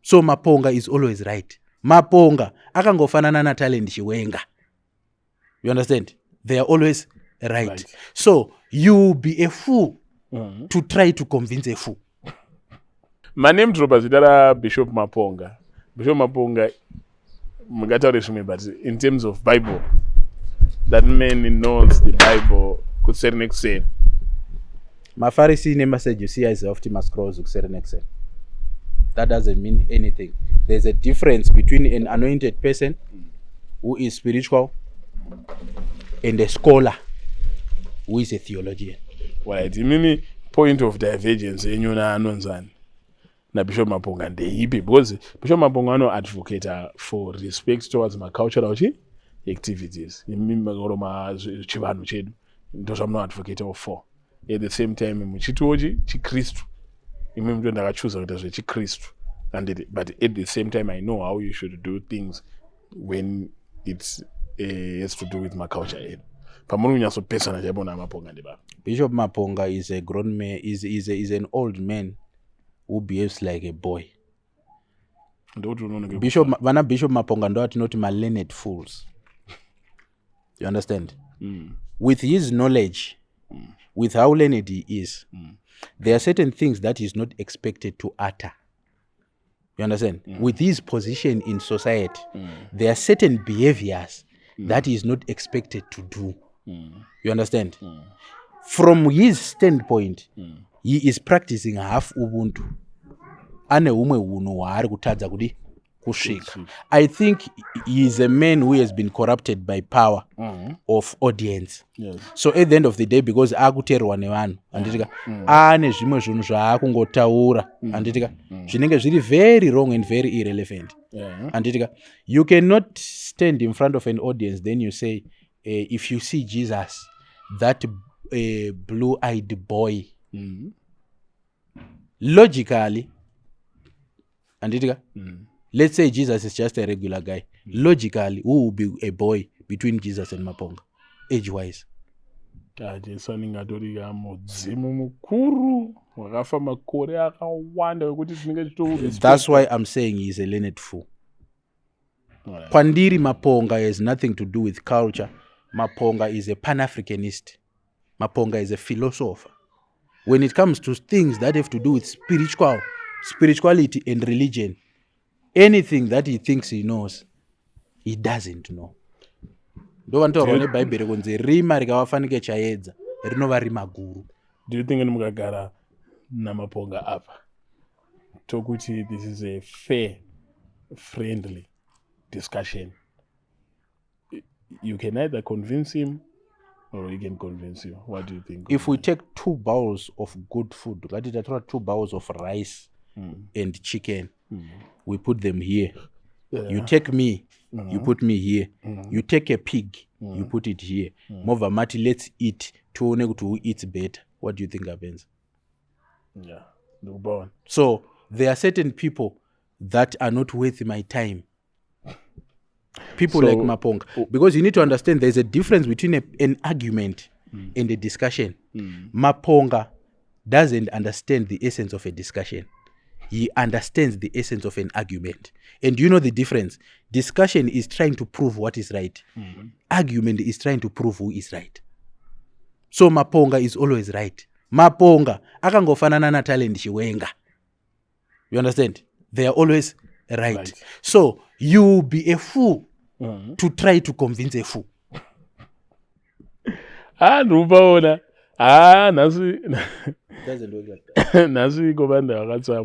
So Maponga is always right. Maponga akangofanana na talent Chiwenga. You understand? They are always right. So you be a fool to try to convince a fool. My name droppers idara Bishop Maponga. Bishop Maponga mugataurishime, but in terms of Bible, that man knows the Bible could certain extent. Mafarisi ne Sadducees is Optimus Cross Uxerenexen. That doesn't mean anything. There's a difference between an anointed person who is spiritual and a scholar who is a theologian. Right. Mimi point of divergence enyona anonzani na Bishop Maponga ndeipi, because Bishop Maponga no advocate for respect towards my cultural activities. Mimi ngoroma chivanu chedu ndo samno advocate for. At the same time muchitoji chikristu. Mimi ndo ndakachoose kuti zve chikristu. But at the same time I know how you should do things when it's has to do with my culture. Bishop Maponga is a grown man, is an old man who behaves like a boy. Bishop Maponga ndo not my learned fools. You understand? With his knowledge, with how learned he is, there are certain things that he is not expected to utter. You understand? With his position in society, there are certain behaviors that he is not expected to do. You understand? From his standpoint, he is practicing half Ubuntu. Ane umwe uno waari kutadza kuti kusvika. I think he is a man who has been corrupted by power of audience. Yes. So at the end of the day, because akuterwa nevanhu, anditika ane zvimwe zvinhu zvaakungotaura, anditika zvinenge zviri very wrong and very irrelevant. Anditika you cannot stand in front of an audience then you say if you see Jesus, that blue-eyed boy, logically, anditika let's say Jesus is just a regular guy. Logically, who will be a boy between Jesus and Maponga, age-wise? That's why I'm saying he's a learned fool. Kwandiri Maponga has nothing to do with culture. Maponga is a Pan-Africanist. Maponga is a philosopher. When it comes to things that have to do with spirituality and religion, anything that he thinks he knows, he doesn't know. Do you think Mugagara Namaponga up? Tokuchi, this is a fair, friendly discussion. You can either convince him or he can convince you. What do you think? If we take 2 bowls of good food, 2 bowls of rice and chicken, we put them here. You take me, you put me here. You take a pig, you put it here. Mova Mati, let's eat. To eat better. What do you think happens? Yeah, no born. So there are certain people that are not worth my time. People like Maponga. Because you need to understand there's a difference between an argument and a discussion. Maponga doesn't understand the essence of a discussion. He understands the essence of an argument. And you know the difference? Discussion is trying to prove what is right. Argument is trying to prove who is right. So Maponga is always right. Maponga akangofanana na talent Chiwenga. You understand? They are always right. So you be a fool to try to convince a fool. Nubaona. Nasu doesn't look like that. Nasu ikobanda wakatsama.